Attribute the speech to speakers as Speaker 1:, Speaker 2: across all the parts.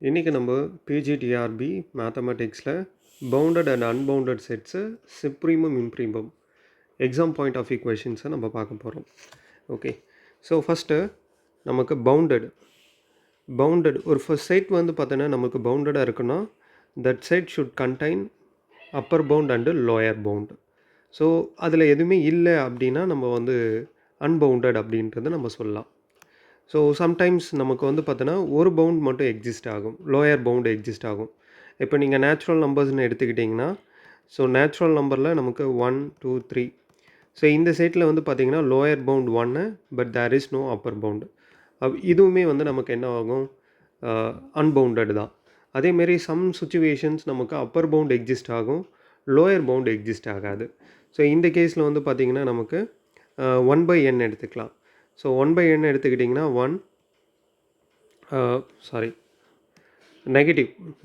Speaker 1: இன்றைக்கி நம்ம பிஜிடிஆர்பி மேத்தமெட்டிக்ஸில் bounded and unbounded sets supremum infimum exam point of view கொஷின்ஸை நம்ம பார்க்க போகிறோம். ஓகே, ஸோ ஃபஸ்ட்டு நமக்கு பவுண்டட் ஒரு ஃபஸ்ட் செட் வந்து பார்த்தோன்னா நமக்கு பவுண்டடாக இருக்குன்னா that set should contain upper bound and lower bound. So அதில் எதுவுமே இல்லை அப்படின்னா நம்ம வந்து அன்பவுண்டட் அப்படின்றத நம்ம சொல்லலாம். ஸோ சம்டைம்ஸ் நமக்கு வந்து பார்த்தோன்னா ஒரு பவுண்ட் மட்டும் எக்ஸிஸ்ட் ஆகும், லோயர் பவுண்ட் எக்ஸிஸ்ட் ஆகும். இப்போ நீங்கள் நேச்சுரல் நம்பர்ஸ்னு எடுத்துக்கிட்டிங்கன்னா, ஸோ நேச்சுரல் நம்பரில் நமக்கு 1, 2, 3. ஸோ இந்த செட்டில் வந்து பார்த்திங்கன்னா lower bound 1 but there is no upper bound. இதுவுமே வந்து நமக்கு என்ன ஆகும், அன்பவுண்டட் தான். அதேமாரி சம் சுச்சுவேஷன்ஸ் நமக்கு அப்பர் பவுண்ட் எக்ஸிஸ்ட் ஆகும், லோயர் பவுண்ட் எக்ஸிஸ்ட் ஆகாது. ஸோ இந்த கேஸில் வந்து பார்த்திங்கன்னா நமக்கு 1/n எடுத்துக்கலாம். ஸோ 1/n எடுத்துக்கிட்டிங்கன்னா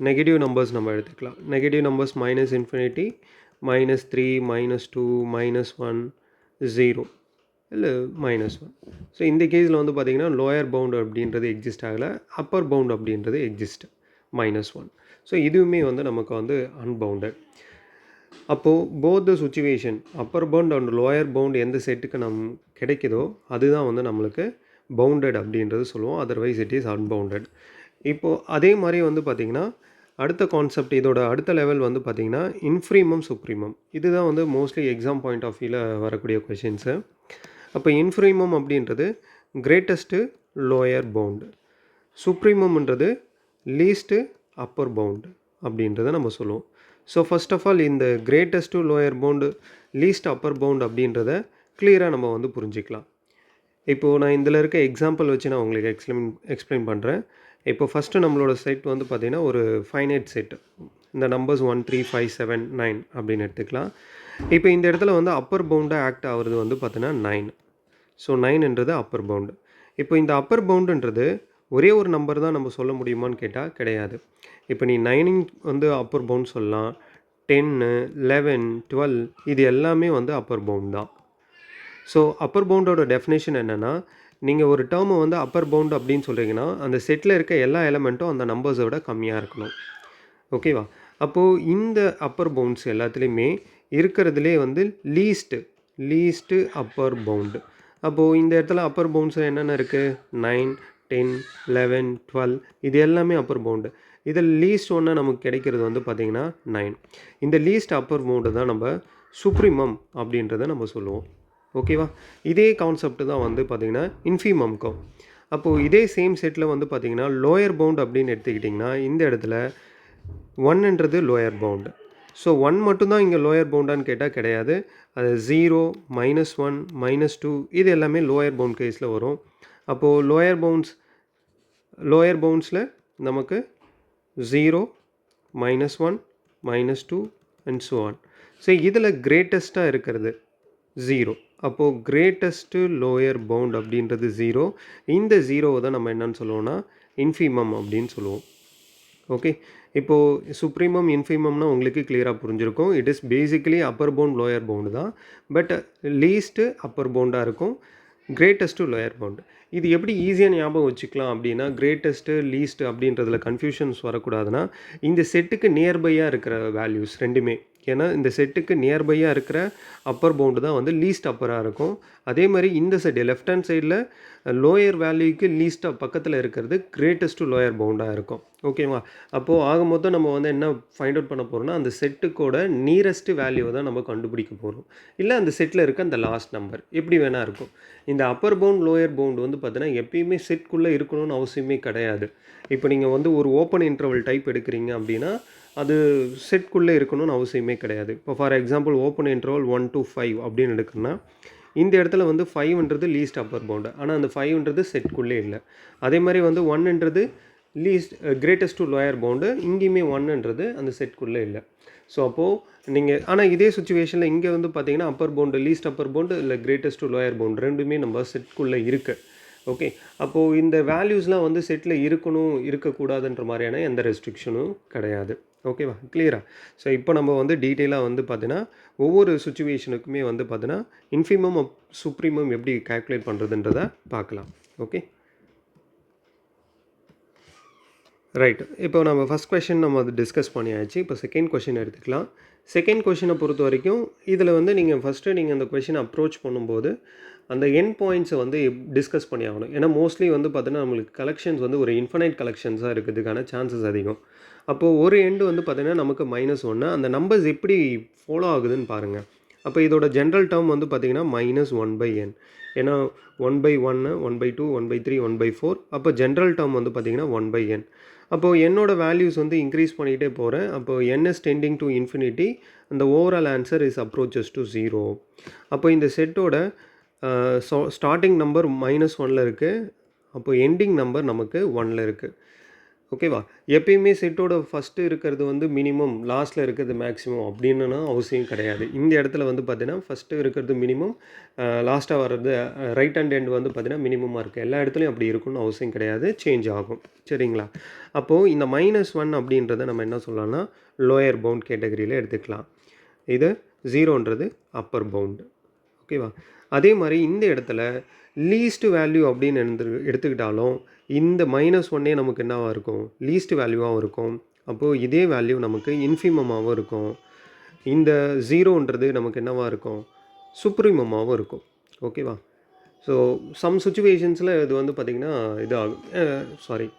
Speaker 1: நெகட்டிவ் நம்பர்ஸ் நம்ம எடுத்துக்கலாம். நெகட்டிவ் நம்பர்ஸ் மைனஸ் இன்ஃபினிட்டி, -3, -2, -1, 0 இல்லை -1. ஸோ இந்த கேஸில் வந்து பார்த்திங்கன்னா லோயர் பவுண்ட் அப்படின்றது எக்ஸிஸ்ட் ஆகலை, அப்பர் பவுண்ட் அப்படின்றது எக்ஸிஸ்ட் -1. ஸோ இதுவுமே வந்து நமக்கு வந்து அன்பவுண்டட். அப்போது both the situation upper bound and lower bound எந்த செட்டுக்கு கிடைக்குதோ அதுதான் வந்து நம்மளுக்கு பவுண்டட் அப்படின்றது சொல்லுவோம். Otherwise it is unbounded. இப்போது அதே மாதிரி வந்து பார்த்திங்கன்னா அடுத்த கான்செப்ட், இதோட அடுத்த லெவல் வந்து பார்த்திங்கன்னா இன்ஃப்ரீமம் சுப்ரீமம். இதுதான் வந்து மோஸ்ட்லி எக்ஸாம் பாயிண்ட் ஆஃப் வியூவில் வரக்கூடிய கொஷின்ஸு. அப்போ இன்ஃப்ரீமம் அப்படின்றது கிரேட்டஸ்ட்டு லோயர் பவுண்டு, சுப்ரீமம்ன்றது லீஸ்ட்டு அப்பர் பவுண்டு அப்படின்றத நம்ம சொல்லுவோம். ஸோ ஃபஸ்ட் ஆஃப் ஆல் இந்த greatest to lower bound, least upper bound அப்படின்றத கிளியராக நம்ம வந்து புரிஞ்சிக்கலாம். இப்போது நான் இதில் இருக்க எக்ஸாம்பிள் வச்சு நான் உங்களுக்கு எக்ஸ்பிளைன் பண்ணுறேன். இப்போ ஃபஸ்ட்டு நம்மளோட செட் வந்து பார்த்திங்கன்னா ஒரு ஃபைனைட் செட். இந்த நம்பர்ஸ் 1, 3, 5, 7, 9 அப்படின்னு எடுத்துக்கலாம். இப்போ இந்த இடத்துல வந்து அப்பர் பவுண்டாக ஆக்ட் ஆகிறது வந்து பார்த்தீங்கன்னா 9. ஸோ 9ன்றது அப்பர் பவுண்டு. இப்போ இந்த அப்பர் பவுண்டுன்றது ஒரே ஒரு நம்பர் தான் நம்ம சொல்ல முடியுமான்னு கேட்டால் கிடையாது. இப்போ நீ 9 வந்து அப்பர் பவுண்ட் சொல்லலாம், 10, 11, 12 இது எல்லாமே வந்து அப்பர் பவுண்ட் தான். ஸோ அப்பர் பவுண்டோட டெஃபினேஷன் என்னென்னா, நீங்கள் ஒரு டேர்மை வந்து அப்பர் பவுண்ட் அப்படின்னு சொல்கிறீங்கன்னா அந்த செட்டில் இருக்க எல்லா எலமெண்ட்டும் அந்த நம்பர்ஸை விட கம்மியாக இருக்கணும். ஓகேவா? அப்போது இந்த அப்பர் பவுண்ட்ஸ் எல்லாத்துலேயுமே இருக்கிறதுலே வந்து லீஸ்ட்டு அப்பர் பவுண்டு. அப்போது இந்த இடத்துல அப்பர் பவுண்ட்ஸ் என்னென்ன இருக்குது, 9, 10, 11, 12 இது எல்லாமே அப்பர் பவுண்டு. இதில் லீஸ்ட் ஒன்று நமக்கு கிடைக்கிறது வந்து பார்த்திங்கன்னா 9. இந்த லீஸ்ட் அப்பர் பவுண்டு தான் நம்ம சுப்ரீமம் அப்படின்றத நம்ம சொல்லுவோம். ஓகேவா? இதே கான்செப்ட் தான் வந்து பார்த்திங்கன்னா இன்ஃபீமம்க்கும். அப்போது இதே சேம் செட்டில் வந்து பார்த்திங்கன்னா லோயர் பவுண்ட் அப்படின்னு எடுத்துக்கிட்டிங்கன்னா இந்த இடத்துல 1ன்றது லோயர் பவுண்டு. ஸோ 1 மட்டும்தான் இங்கே லோயர் பவுண்டான்னு கேட்டால் கிடையாது. அது 0, -1, -2 இது எல்லாமே லோயர் பவுண்ட் கேஸில் வரும். அப்போது லோயர் பவுண்ட்ஸில் நமக்கு 0, -1, -2 அண்ட் ஸோ ஆன். ஸோ இதில் கிரேட்டஸ்ட்டாக இருக்கிறது 0. அப்போது கிரேட்டஸ்ட்டு லோயர் பவுண்ட் அப்படின்றது 0. இந்த 0வை தான் நம்ம என்னன்னு சொல்லுவோம்னா இன்ஃபீமம் அப்படின்னு சொல்லுவோம். ஓகே, இப்போது சுப்ரீமம் இன்ஃபீமம்னா உங்களுக்கு கிளியராக புரிஞ்சிருக்கும். It is basically upper bound lower bound தான், பட் லீஸ்ட்டு அப்பர் பவுண்டாக இருக்கும், கிரேட்டஸ்ட்டு லோயர் பவுண்டு. இது எப்படி ஈஸியாக ஞாபகம் வச்சுக்கலாம் அப்படின்னா, கிரேட்டஸ்ட்டு லீஸ்ட்டு அப்படின்றதுல கன்ஃபியூஷன்ஸ் வரக்கூடாதுன்னா இந்த செட்டுக்கு நியர்பையாக இருக்கிற வேல்யூஸ் ரெண்டுமே, ஏன்னா இந்த செட்டுக்கு நியர்பையாக இருக்கிற அப்பர் பவுண்டு தான் வந்து லீஸ்ட் அப்பராக இருக்கும். அதே மாதிரி இந்த சைடு லெஃப்ட் ஹேண்ட் சைடில் லோயர் வேல்யூக்கு லீஸ்ட்டாக பக்கத்தில் இருக்கிறது கிரேட்டஸ்ட்டு லோயர் பவுண்டாக இருக்கும். ஓகேவா? அப்போது ஆக மொத்தம் நம்ம வந்து என்ன ஃபைண்ட் அவுட் பண்ண போகிறோம்னா அந்த செட்டுக்கோட நியரஸ்ட்டு வேல்யூவை தான் நம்ம கண்டுபிடிக்க போகிறோம். இல்லை அந்த செட்டில் இருக்க அந்த லாஸ்ட் நம்பர் எப்படி வேணால் இருக்கும். இந்த அப்பர் பவுண்ட் லோயர் பவுண்ட் வந்து பார்த்தீங்கன்னா எப்பயுமே செட்குள்ளே இருக்கணும்னு அவசியமே கிடையாது. இப்போ நீங்கள் வந்து ஒரு ஓப்பன் இன்டர்வல் டைப் எடுக்கிறீங்க அப்படின்னா அது செட்குள்ளே இருக்கணும்னு அவசியமே கிடையாது. இப்போ for example open interval 1 to 5 அப்படின்னு எடுக்கணும்னா இந்த இடத்துல வந்து 5ன்றது லீஸ்ட் அப்பர் பவுண்டு, ஆனால் அந்த 5ன்றது செட்குள்ளே இல்லை. அதே மாதிரி வந்து 1ன்றது least greatest to lower bound, இங்கேயுமே 1ன்றது அந்த செட்குள்ளே இல்லை. ஸோ அப்போது நீங்கள் ஆனால் இதே சுச்சுவேஷனில் இங்கே வந்து பார்த்தீங்கன்னா Appar pound least Appar pound இல்லை கிரேட்டஸ்ட் டு லோயர் பவுண்டு ரெண்டுமே நம்ம செட்குள்ளே இருக்குது. ஓகே, அப்போது இந்த வேல்யூஸ்லாம் வந்து செட்டில் இருக்கணும் இருக்கக்கூடாதுன்ற மாதிரியான எந்த ரெஸ்ட்ரிக்ஷனும் கிடையாது. ஓகேவா? கிளியரா? ஸோ இப்போ நம்ம வந்து டீட்டெயிலாக வந்து பார்த்தீங்கன்னா ஒவ்வொரு சுச்சுவேஷனுக்குமே வந்து பார்த்தீங்கன்னா இன்ஃபீமம் சுப்ரீமம் எப்படி கால்குலேட் பண்ணுறதுன்றதை பார்க்கலாம். ஓகே. ரைட். இப்போ நம்ம ஃபஸ்ட் கொஷின் நம்ம அது டிஸ்கஸ் பண்ணியாச்சு. இப்போ செகண்ட் கொஷின் எடுத்துக்கலாம். செகண்ட் கொஷினை பொறுத்த வரைக்கும் இதில் வந்து நீங்கள் ஃபஸ்ட்டு நீங்கள் அந்த கொஷினை அப்ரோச் பண்ணும்போது அந்த எண்ட் பாயிண்ட்ஸை வந்து டிஸ்கஸ் பண்ணி ஆகணும். ஏன்னா மோஸ்ட்லி வந்து பார்த்தீங்கன்னா நம்மளுக்கு கலெக்ஷன்ஸ் வந்து ஒரு இன்ஃபனைட் கலெக்ஷன்ஸாக இருக்கிறதுக்கான சான்சஸ் அதிகம். அப்போது ஒரு எண்டு வந்து பார்த்தீங்கன்னா நமக்கு -1 அந்த நம்பர்ஸ் எப்படி ஃபாலோ ஆகுதுன்னு பாருங்கள். அப்போ இதோட ஜென்ரல் டேர்ம் வந்து பார்த்தீங்கன்னா -1/n. ஏன்னா 1/1 1/2 1/3 1/4 அப்போ ஜென்ரல் டேர்ம் வந்து பார்த்தீங்கன்னா 1/n. அப்போது என்னோட வேல்யூஸ் வந்து இன்க்ரீஸ் பண்ணிகிட்டே போகிறேன். அப்போது n is tending to infinity அந்த overall answer is approaches to 0. அப்போ இந்த செட்டோட ஸ்டார்டிங் நம்பர் -1ல் இருக்குது. அப்போ எண்டிங் நம்பர் நமக்கு 1ல் இருக்குது. ஓகேவா? எப்பயுமே செட்டோட ஃபஸ்ட்டு இருக்கிறது வந்து மினிமம், லாஸ்ட்டில் இருக்கிறது மேக்ஸிமம் அப்படின்னுனா அவசியம் கிடையாது. இந்த இடத்துல வந்து பார்த்தீங்கன்னா ஃபஸ்ட்டு இருக்கிறது மினிமம், லாஸ்ட்டாக வர்றது ரைட் ஹேண்ட் எண்ட் வந்து பார்த்தீங்கன்னா மினிமமாக இருக்குது. எல்லா இடத்துலையும் அப்படி இருக்குன்னு அவசியம் கிடையாது, சேஞ்ச் ஆகும். சரிங்களா? அப்போது இந்த -1 அப்படின்றத நம்ம என்ன சொல்லலாம்னா லோயர் பவுண்ட் கேட்டகரியில் எடுத்துக்கலாம். இது 0ன்றது அப்பர் பவுண்டு. ஓகேவா? அதே மாதிரி இந்த இடத்துல லீஸ்ட் வேல்யூ அப்படின்னு எடுத்துக்கிட்டாலும் இந்த -1 நமக்கு என்னவாக இருக்கும், லீஸ்ட் வேல்யூவாகவும் இருக்கும். அப்போது இதே வேல்யூ நமக்கு இன்ஃபிமமாகவும் இருக்கும். இந்த 0ன்றது நமக்கு என்னவாக இருக்கும், சுப்ரீமமாகவும் இருக்கும். ஓகேவா? ஸோ சம் சுச்சுவேஷன்ஸில் இது வந்து பார்த்திங்கன்னா இது ஆகும்.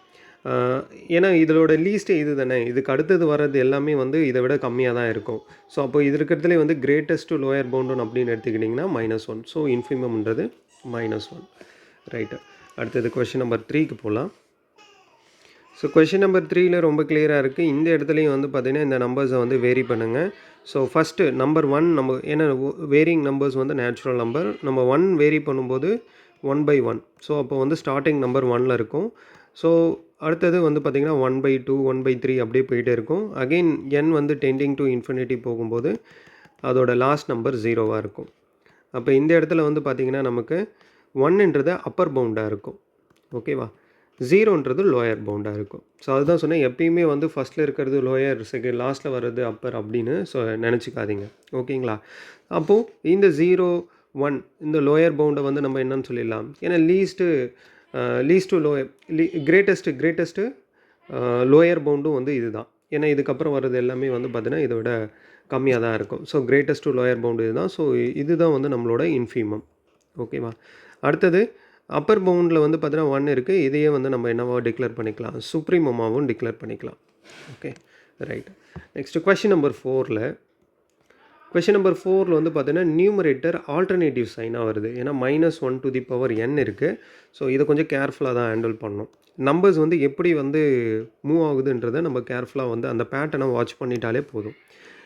Speaker 1: ஏன்னா இதோட லீஸ்ட்டே இது தானே, இதுக்கு அடுத்தது வர்றது எல்லாமே வந்து இதை விட கம்மியாக தான் இருக்கும். ஸோ அப்போ இது இருக்கிறதுலே வந்து கிரேட்டஸ்ட் லோயர் பவுண்ட் அப்படின்னு எடுத்துக்கிட்டிங்கன்னா -1. ஸோ இன்ஃபிமம்ன்றது -1. ரைட்டு. அடுத்தது கொஷின் நம்பர் 3க்கு போகலாம். ஸோ கொஷின் நம்பர் 3ல் ரொம்ப கிளியராக இருக்குது. இந்த இடத்துலையும் வந்து பார்த்திங்கன்னா இந்த நம்பர்ஸை வந்து வேரி பண்ணுங்கள். ஸோ ஃபஸ்ட்டு நம்பர் 1 நம்ம ஏன்னா வேரியிங் நம்பர்ஸ் வந்து நேச்சுரல் நம்பர். நம்ம 1 வேரி பண்ணும்போது 1/1. ஸோ அப்போ வந்து ஸ்டார்டிங் நம்பர் 1ல் இருக்கும். ஸோ அடுத்தது வந்து பார்த்திங்கன்னா 1/2 1/3 அப்படியே போயிட்டே இருக்கும். அகெயின் n வந்து டெண்டிங் டு இன்ஃபினிட்டி போகும்போது அதோட லாஸ்ட் நம்பர் 0வாக இருக்கும். அப்போ இந்த இடத்துல வந்து பார்த்திங்கன்னா நமக்கு 1ன்றது அப்பர் பவுண்டாக இருக்கும். ஓகேவா? 0ன்றது லோயர் பவுண்டாக இருக்கும். ஸோ அதுதான் சொன்னேன், எப்பயுமே வந்து ஃபஸ்ட்டில் இருக்கிறது லோயர், லாஸ்ட்டில் வர்றது அப்பர் அப்படின்னு நினச்சிக்காதீங்க. ஓகேங்களா? அப்போது இந்த 0 1 இந்த லோயர் பவுண்டை வந்து நம்ம என்னன்னு சொல்லிடலாம், ஏன்னா லீஸ்ட்டு லோயர் கிரேட்டஸ்ட்டு லோயர் பவுண்டும் வந்து இது தான். ஏன்னா இதுக்கப்புறம் வர்றது எல்லாமே வந்து பார்த்தீங்கன்னா இதை விட கம்மியாக தான் இருக்கும். ஸோ கிரேட்டஸ்ட்டு லோயர் பவுண்டு இது தான். ஸோ இதுதான் வந்து நம்மளோட இன்ஃபீமம். ஓகேவா? அடுத்தது அப்பர் பவுண்டில் வந்து பார்த்தீங்கன்னா 1 இருக்குது. இதையே வந்து நம்ம என்னவா டிக்ளேர் பண்ணிக்கலாம், சுப்ரீமமாகவும் டிக்ளேர் பண்ணிக்கலாம். Okay, right. Next question number 4ல் வந்து பார்த்தீங்கன்னா நியூமரேட்டர் ஆல்டர்னேட்டிவ் சைனாக வருது. ஏன்னா -1n இருக்குது. ஸோ இதை கொஞ்சம் கேர்ஃபுல்லாக தான் ஹேண்டில் பண்ணணும். நம்பர்ஸ் வந்து எப்படி வந்து மூவ் ஆகுதுன்றதை நம்ம கேர்ஃபுல்லாக வந்து அந்த பேட்டர்னை வாட்ச் பண்ணிட்டாலே போதும்.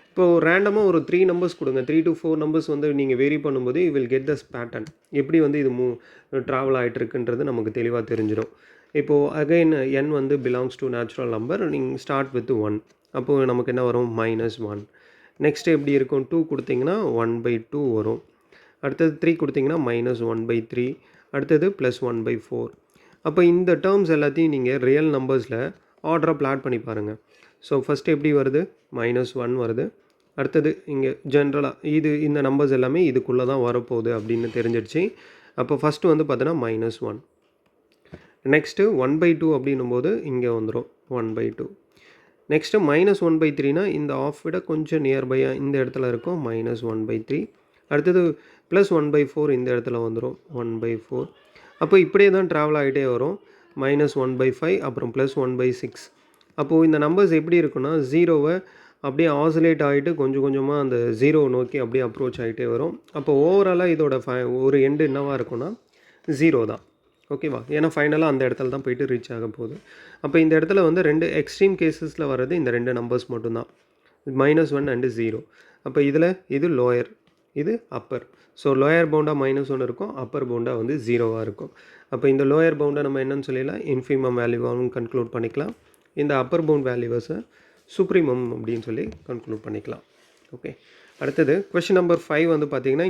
Speaker 1: இப்போது ரேண்டமாக ஒரு 3 நம்பர்ஸ் கொடுங்க, 3 to 4 நம்பர்ஸ் வந்து நீங்கள் வேரி பண்ணும்போது you will get thus pattern. எப்படி வந்து இது ட்ராவல் ஆகிட்டுருக்குன்றது நமக்கு தெளிவாக தெரிஞ்சிடும். இப்போது அகைன் n வந்து பிலாங்ஸ் டு நேச்சுரல் நம்பர். நீங்கள் ஸ்டார்ட் வித் 1. அப்போது நமக்கு என்ன வரும், -1. நெக்ஸ்ட்டு எப்படி இருக்கும், 2 கொடுத்தீங்கன்னா 1/2 வரும். அடுத்தது 3 கொடுத்தீங்கன்னா -1/3. அடுத்தது +1/4. அப்போ இந்த டேர்ம்ஸ் எல்லாத்தையும் நீங்கள் ரியல் நம்பர்ஸில் ஆர்டராக பிளாட் பண்ணி பாருங்கள். ஸோ ஃபஸ்ட்டு எப்படி வருது, -1 வருது. அடுத்தது இங்கே ஜென்ரலாக இந்த நம்பர்ஸ் எல்லாமே இதுக்குள்ளே தான் வரப்போகுது அப்படின்னு தெரிஞ்சிடுச்சு. அப்போ ஃபஸ்ட்டு வந்து பார்த்தோன்னா -1. நெக்ஸ்ட்டு 1/2 அப்படின்னும்போது இங்கே வந்துடும் 1/2. நெக்ஸ்ட்டு -1/3னா இந்த ஆஃப் விட கொஞ்சம் நியர்பையாக இந்த இடத்துல இருக்கும், -1/3. அடுத்தது +1/4 இந்த இடத்துல வந்துடும், 1/4. அப்போ இப்படியே தான் ட்ராவல் ஆகிட்டே வரும். -1/5 அப்புறம் +1/6. அப்போது இந்த நம்பர்ஸ் எப்படி இருக்குன்னா 0வை அப்படியே ஆசிலேட் ஆகிட்டு கொஞ்சம் கொஞ்சமாக அந்த 0 நோக்கி அப்படியே அப்ரோச் ஆகிட்டே வரும். அப்போ ஓவராலாக இதோட ஒரு எண்டு என்னவாக இருக்குன்னா 0 தான். ஓகேவா? ஏன்னா ஃபைனலாக அந்த இடத்துல தான் போய்ட்டு ரீச் ஆக போகுது. அப்போ இந்த இடத்துல வந்து 2 எக்ஸ்ட்ரீம் கேஸஸில் வர்றது இந்த 2 நம்பர்ஸ் மட்டும்தான், -1 அண்டு 0. அப்போ இதில் இது லோயர், இது அப்பர். ஸோ லோயர் பவுண்டாக -1 இருக்கும், அப்பர் பவுண்டாக வந்து 0வாக இருக்கும். அப்போ இந்த லோயர் பவுண்டை நம்ம என்னென்னு சொல்லிடலாம், இன்ஃபிமம் வேல்யூவாகவும் கன்க்ளூட் பண்ணிக்கலாம். இந்த அப்பர் பவுண்ட் வேல்யூவஸை சுப்ரீமம் அப்படின்னு சொல்லி கன்க்ளூட் பண்ணிக்கலாம். ஓகே, அடுத்தது கொஷின் நம்பர் 5 வந்து பார்த்திங்கன்னா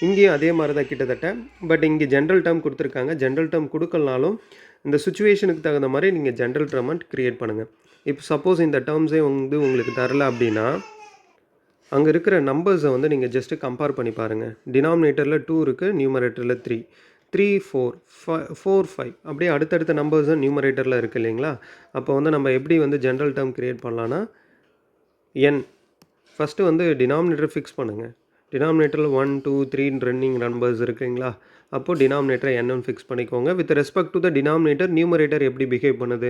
Speaker 1: இங்கேயும் அதே மாதிரி தான் கிட்டத்தட்ட. பட் இங்கே ஜென்ரல் டேர்ம் கொடுத்துருக்காங்க. ஜென்ரல் டேர்ம் கொடுக்கலனாலும் இந்த சுச்சுவேஷனுக்கு தகுந்த மாதிரி நீங்கள் ஜென்ரல் டேர்மை க்ரியேட் பண்ணுங்கள். இப்போ சப்போஸ் இந்த டேர்ம்ஸே வந்து உங்களுக்கு தரல அப்படின்னா அங்கே இருக்கிற நம்பர்ஸை வந்து நீங்கள் ஜஸ்ட்டு கம்பேர் பண்ணி பாருங்கள். டினாமினேட்டரில் 2 இருக்குது, நியூமரேட்டரில் 3. 3 4 4 5 அப்படியே அடுத்தடுத்த நம்பர்ஸ் தான் நியூமரேட்டரில் இருக்குது இல்லைங்களா? அப்போ வந்து நம்ம எப்படி வந்து ஜென்ரல் டேர்ம் கிரியேட் பண்ணலான்னா n ஃபஸ்ட்டு வந்து டினாமினேட்டர் ஃபிக்ஸ் பண்ணுங்கள். டினாமினேட்டரில் 1 2 3 ரன்னிங் நம்பர்ஸ் இருக்குங்களா? அப்போது டினாமினேட்டரை என்னன்னு ஃபிக்ஸ் பண்ணிக்கோங்க. With respect to the denominator numerator எப்படி பிஹேவ் பண்ணுது,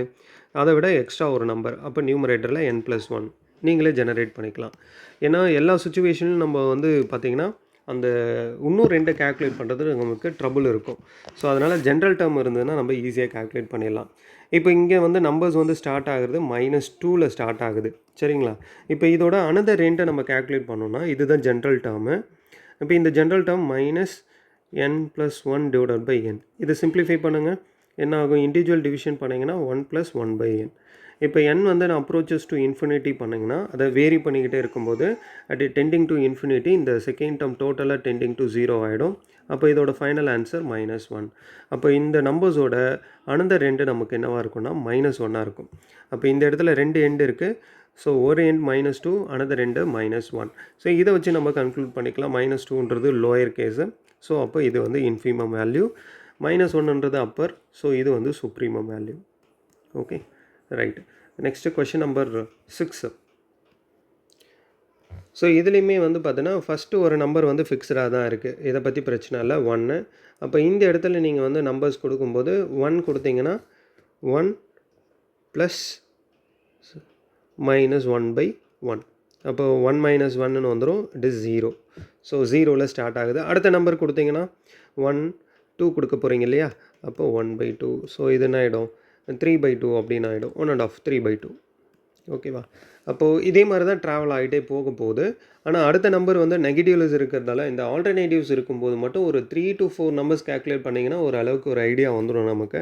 Speaker 1: அதை விட எக்ஸ்ட்ரா ஒரு நம்பர். அப்போ நியூமரேட்டரில் n+1 நீங்களே ஜெனரேட் பண்ணிக்கலாம். ஏன்னா எல்லா சுச்சுவேஷனும் நம்ம வந்து பார்த்திங்கன்னா அந்த இன்னும் 2 கேல்குலேட் பண்ணுறது நமக்கு ட்ரபுள் இருக்கும். ஸோ அதனால் ஜென்ரல் டேர்ம் இருந்ததுன்னா நம்ம ஈஸியாக கேல்குலேட் பண்ணிடலாம். இப்போ இங்கே வந்து நம்பர்ஸ் வந்து ஸ்டார்ட் ஆகுறது -2ல் ஸ்டார்ட் ஆகுது சரிங்களா? இப்போ இதோட அனதர் 2 நம்ம கேல்குலேட் பண்ணோம்னா இதுதான் ஜென்ரல் டேர்மு. இப்போ இந்த ஜென்ரல் டேர்ம் -n+1/n. இதை சிம்பிளிஃபை பண்ணுங்கள். என்ன ஆகும்? இண்டிவிஜுவல் டிவிஷன் பண்ணிங்கன்னா 1+1/n. இப்போ n வந்து நான் அப்ரோச்சஸ் டு இன்ஃபினிட்டி பண்ணிங்கன்னா அதை வேரி பண்ணிக்கிட்டே இருக்கும்போது டெண்டிங் டு இன்ஃபினிட்டி இந்த செகண்ட் டேர்ம் டோட்டலாக டெண்டிங் டு 0 ஆகிடும். அப்போ இதோட ஃபைனல் ஆன்சர் -1. அப்போ இந்த நம்பர்ஸோட அனதர் 2 நமக்கு என்னவாக இருக்கும்னா -1 இருக்கும். அப்போ இந்த இடத்துல 2 எண்ட் இருக்குது. ஸோ ஒரு எண்ட் -2 அனதர் 2 -1. ஸோ இதை வச்சு நம்ம கன்க்ளூட் பண்ணிக்கலாம். -2ன்றது லோயர் கேஸு. ஸோ அப்போ இது வந்து இன்ஃபீமம் வேல்யூ, -1ன்றது அப்பர். ஸோ இது வந்து supremum value. Okay right. Next question number 6. So இதுலேயுமே வந்து பார்த்தீங்கன்னா ஃபஸ்ட்டு ஒரு நம்பர் வந்து ஃபிக்ஸ்டாக தான் இருக்குது. இதை பற்றி பிரச்சனை இல்லை 1. அப்போ இந்த இடத்துல நீங்கள் வந்து நம்பர்ஸ் கொடுக்கும்போது 1 கொடுத்தீங்கன்னா 1 ப்ளஸ் -1/1. அப்போ 1 - 1ன்னு வந்துடும். It is 0. ஸோ 0ல் ஸ்டார்ட் ஆகுது. அடுத்த நம்பர் கொடுத்தீங்கன்னா 1 2 கொடுக்க போகிறீங்க இல்லையா? அப்போ 1/2. ஸோ இது என்ன ஆகிடும்? 3/2 அப்படின்னு ஆகிடும். 1.5 3/2. ஓகேவா? அப்போது இதே மாதிரி தான் ட்ராவல் ஆகிட்டே போக போகுது. ஆனால் அடுத்த நம்பர் வந்து நெகட்டிவ்ஸ் இருக்கிறதால இந்த ஆல்டர்னேட்டிவ்ஸ் இருக்கும்போது மட்டும் ஒரு 3 to 4 நம்பர்ஸ் கேல்குலேட் பண்ணிங்கன்னா ஒரு அளவுக்கு ஒரு ஐடியா வந்துடும் நமக்கு.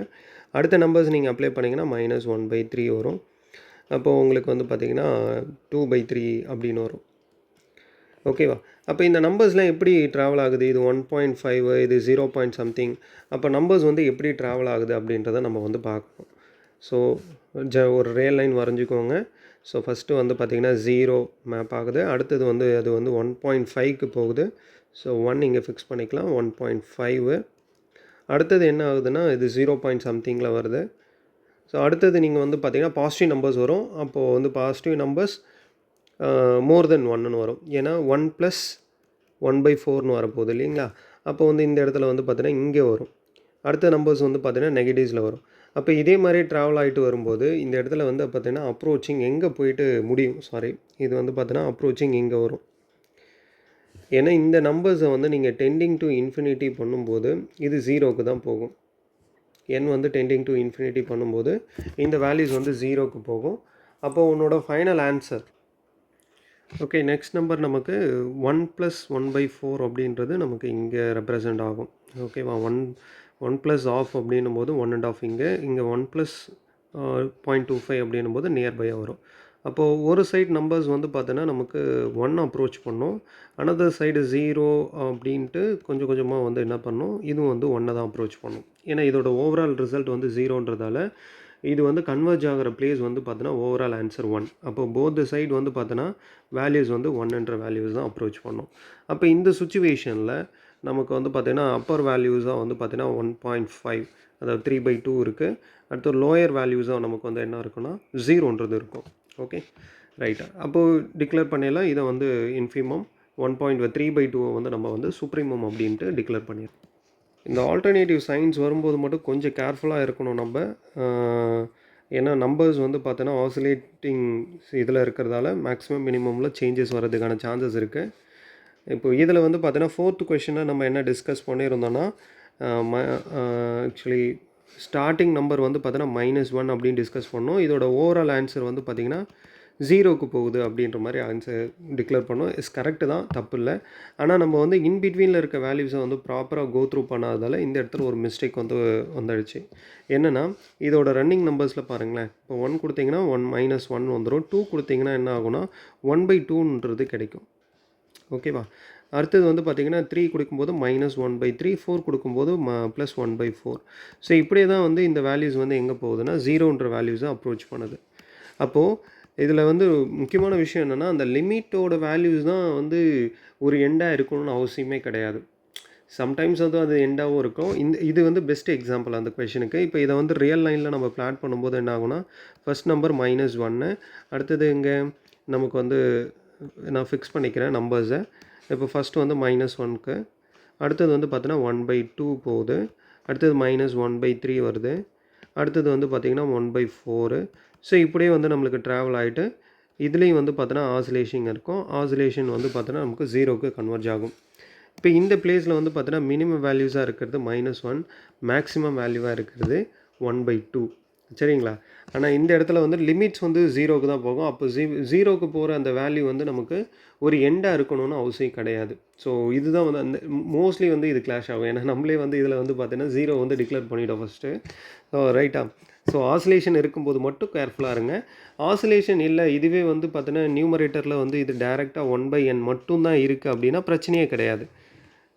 Speaker 1: அடுத்த நம்பர்ஸ் நீங்கள் அப்ளை பண்ணிங்கன்னா -1/3 வரும். அப்போது உங்களுக்கு வந்து பார்த்திங்கன்னா 2/3 அப்படின்னு வரும். ஓகேவா? அப்போ இந்த நம்பர்ஸ்லாம் எப்படி ட்ராவல் ஆகுது? இது 1.5 இது 0 பாயிண்ட் சம்திங். அப்போ நம்பர்ஸ் வந்து எப்படி ட்ராவல் ஆகுது அப்படின்றத நம்ம வந்து பார்க்கணும். ஸோ ஒரு ரேல் லைன் வரைஞ்சிக்கோங்க. ஸோ ஃபஸ்ட்டு வந்து பார்த்திங்கன்னா 0 மேப் ஆகுது. அடுத்தது வந்து அது வந்து 1.5க்கு போகுது. ஸோ 1 இங்கே ஃபிக்ஸ் பண்ணிக்கலாம். 1.5. அடுத்தது என்ன ஆகுதுன்னா இது 0 பாயிண்ட் சம்திங்கில் வருது. ஸோ அடுத்தது நீங்கள் வந்து பார்த்திங்கன்னா பாசிட்டிவ் நம்பர்ஸ் வரும். அப்போது வந்து பாசிட்டிவ் நம்பர்ஸ் மோர் தென் 1ன்னு வரும். ஏன்னா 1 + 1/4ன்னு வரப்போகுது இல்லைங்களா? அப்போ வந்து இந்த இடத்துல வந்து பார்த்தீங்கன்னா இங்கே வரும். அடுத்த நம்பர்ஸ் வந்து பார்த்தீங்கன்னா நெகட்டிவ்ஸில் வரும். அப்போ இதே மாதிரி ட்ராவல் ஆகிட்டு வரும்போது இந்த இடத்துல வந்து பார்த்தீங்கன்னா அப்ரோச்சிங் எங்கே போயிட்டு முடியும்? இது வந்து பார்த்தீங்கன்னா அப்ரோச்சிங் இங்கே வரும். ஏன்னா இந்த நம்பர்ஸை வந்து நீங்கள் டெண்டிங் டு இன்ஃபினிட்டி பண்ணும்போது இது 0க்கு தான் போகும். n வந்து டெண்டிங் டு இன்ஃபினிட்டி பண்ணும்போது இந்த வேல்யூஸ் வந்து 0க்கு போகும். அப்போது உன்னோட final answer okay. Next number நமக்கு 1 + 1/4 அப்படின்றது நமக்கு இங்கே ரெப்ரசன்ட் ஆகும். ஓகேவா? 1 + ½ அப்படின்னும் போது 1.5 இங்கே 1 + 0.25 அப்படின்னும் போது நியர்பையாக வரும். அப்போது ஒரு சைட் நம்பர்ஸ் வந்து பார்த்தோன்னா நமக்கு 1 அப்ரோச் பண்ணும். அனதர் சைடு 0 அப்படின்ட்டு கொஞ்சம் கொஞ்சமாக வந்து என்ன பண்ணும்? இதுவும் வந்து 1 தான் அப்ரோச் பண்ணும். ஏன்னா இதோட ஓவரால் ரிசல்ட் வந்து 0ன்றதால இது வந்து கன்வர்ஜ் ஆகிற பிளேஸ் வந்து பார்த்தோன்னா ஓவரால் ஆன்சர் 1. அப்போ போத் சைடு வந்து பார்த்தோன்னா வேல்யூஸ் வந்து 1என்ற வேல்யூஸ் தான் அப்ரோச் பண்ணும். அப்போ இந்த சுச்சுவேஷனில் நமக்கு வந்து பார்த்திங்கன்னா அப்பர் வேல்யூஸாக வந்து பார்த்திங்கன்னா 1.5 அதாவது 3/2 இருக்குது. அடுத்து லோயர் வேல்யூஸாக நமக்கு வந்து என்ன இருக்குன்னா 0ன்றது இருக்கும். ஓகே ரைட்டா? அப்போது டிக்ளேர் பண்ணிடலாம். இதை வந்து இன்ஃபீமம் 1.3/2 வந்து நம்ம வந்து சுப்ரீமம் அப்படின்ட்டு டிக்ளேர் பண்ணிடலாம். இந்த ஆல்டர்னேட்டிவ் சைன்ஸ் வரும்போது மட்டும் கொஞ்சம் கேர்ஃபுல்லாக இருக்கணும் நம்ம. ஏன்னா நம்பர்ஸ் வந்து பார்த்தோன்னா ஆசிலேட்டிங் இதில் இருக்கிறதால மேக்ஸிமம் மினிமமில் சேஞ்சஸ் வர்றதுக்கான சான்சஸ் இருக்குது. இப்போ இதில் வந்து பார்த்தோன்னா 4th கொஷினை நம்ம என்ன டிஸ்கஸ் பண்ணியிருந்தோன்னா ஆக்சுவலி ஸ்டார்டிங் நம்பர் வந்து பார்த்தோன்னா -1 அப்படின்னு டிஸ்கஸ் பண்ணோம். இதோட ஓவரால் ஆன்சர் வந்து பார்த்திங்கன்னா 0க்கு போகுது அப்படின்ற மாதிரி ஆன்சர் டிக்ளேர் பண்ணோம். கரெக்டு தான், தப்பு இல்லை. ஆனால் நம்ம வந்து இன்பிட்வீனில் இருக்க வேல்யூஸை வந்து ப்ராப்பராக கோ த்ரூ பண்ணாததால் இந்த இடத்துல ஒரு மிஸ்டேக் வந்து வந்துடுச்சு. என்னென்னா இதோட ரன்னிங் நம்பர்ஸில் பாருங்களேன். இப்போ 1 கொடுத்தீங்கன்னா 1 - 1 வந்துடும். 2 கொடுத்தீங்கன்னா என்ன ஆகும்னா 1/2ன்றது கிடைக்கும். ஓகேவா? அடுத்தது வந்து பார்த்திங்கன்னா 3 கொடுக்கும்போது -1/3, 4 கொடுக்கும்போது +1/4. ஸோ இப்படியே தான் வந்து இந்த வேல்யூஸ் வந்து எங்கே போகுதுன்னா 0ன்ற வேல்யூஸை அப்ரோச் பண்ணுது. அப்போது இதில் வந்து முக்கியமான விஷயம் என்னென்னா அந்த லிமிட்டோட வேல்யூஸ் தான் வந்து ஒரு எண்டாக இருக்கணும்னு அவசியமே கிடையாது. சம்டைம்ஸ் வந்து அது எண்டாகவும் இருக்கும். இது வந்து பெஸ்ட் எக்ஸாம்பிள் அந்த கொஷனுக்கு. இப்போ இதை வந்து ரியல் லைனில் நம்ம பிளாட் பண்ணும்போது என்ன ஆகும்னா, ஃபர்ஸ்ட் நம்பர் -1, அடுத்தது இங்கே நமக்கு வந்து நான் ஃபிக்ஸ் பண்ணிக்கிறேன் நம்பர்ஸை. இப்போ ஃபஸ்ட்டு வந்து -1க்கு, அடுத்தது வந்து பார்த்தீங்கன்னா 1/2 போகுது, அடுத்தது -1/3 வருது, அடுத்தது வந்து பார்த்திங்கன்னா 1/4. ஸோ இப்படியே வந்து நம்மளுக்கு ட்ராவல் ஆகிட்டு இதுலேயும் வந்து பார்த்தோன்னா ஆசிலேஷன் இருக்கும். ஆசிலேஷன் வந்து பார்த்தோன்னா நமக்கு 0க்கு கன்வெர்ஜ் ஆகும். இப்போ இந்த பிளேஸில் வந்து பார்த்தோன்னா மினிமம் வேல்யூஸாக இருக்கிறது -1, மேக்ஸிமம் வேல்யூவாக இருக்கிறது 1/2. சரிங்களா? ஆனால் இந்த இடத்துல வந்து லிமிட்ஸ் வந்து 0க்கு தான் போகும். அப்போ 0க்கு போகிற அந்த வேல்யூ வந்து நமக்கு ஒரு எண்டாக இருக்கணும்னு அவசியம் கிடையாது. ஸோ இதுதான் வந்து அந்த மோஸ்ட்லி வந்து இது கிளாஷ் ஆகும். ஏன்னா நம்மளே வந்து இதில் வந்து பார்த்தீங்கன்னா 0 வந்து டிக்ளேர் பண்ணிவிட்டோம் ஃபஸ்ட்டு. ஸோ ரைட்டா? ஸோ ஆசிலேஷன் இருக்கும்போது மட்டும் கேர்ஃபுல்லாக இருங்க. ஆசிலேஷன் இல்லை, இதுவே வந்து பார்த்தீங்கன்னா நியூமரேட்டரில் வந்து இது டைரெக்டாக 1/n மட்டும் தான் இருக்குது அப்படின்னா பிரச்சனையே கிடையாது.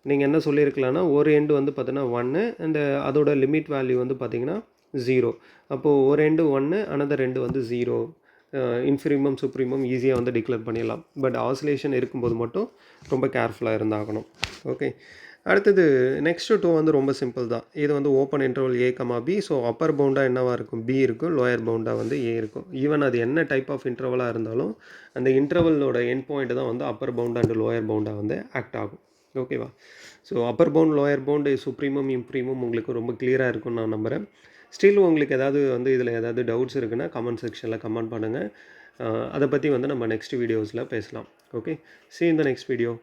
Speaker 1: நீங்கள் என்ன சொல்லியிருக்கலாம்னா, ஒரு எண்டு வந்து பார்த்தீங்கன்னா 1 அண்ட் அதோட லிமிட் வேல்யூ வந்து பார்த்தீங்கன்னா 0. அப்போது ஒரு எண்டு 1, அனதர் எண்டு வந்து 0. இன்ஃபிரிமம், சுப்ரீமம் ஈஸியாக வந்து டிக்ளேர் பண்ணிடலாம். பட் ஆசிலேஷன் இருக்கும்போது மட்டும் ரொம்ப கேர்ஃபுல்லாக இருந்தாகணும். ஓகே. அடுத்தது நெக்ஸ்ட்டு 2 வந்து ரொம்ப சிம்பிள் தான். இது வந்து open interval a, b. So upper பவுண்டாக என்னவாக இருக்கும்? b இருக்கும். லோயர் பவுண்டாக வந்து a இருக்கும். ஈவன் அது என்ன டைப் ஆஃப் இன்டர்வலாக இருந்தாலும் அந்த இன்டர்வலோட எண்ட் பாயிண்ட் தான் வந்து அப்பர் பவுண்ட் அண்ட் லோயர் பவுண்டாக வந்து ஆக்ட் ஆகும். ஓகேவா? So upper bound, lower bound, supremum, infimum உங்களுக்கு ரொம்ப கிளியராக இருக்கும்னு நான் நம்புகிறேன். ஸ்டில் உங்களுக்கு ஏதாவது வந்து இதில் ஏதாவது டவுட்ஸ் இருக்குன்னா கமெண்ட் செக்ஷனில் கமெண்ட் பண்ணுங்கள். அதை பற்றி வந்து நம்ம நெக்ஸ்ட் வீடியோஸில் பேசலாம். Okay. See you in the next video.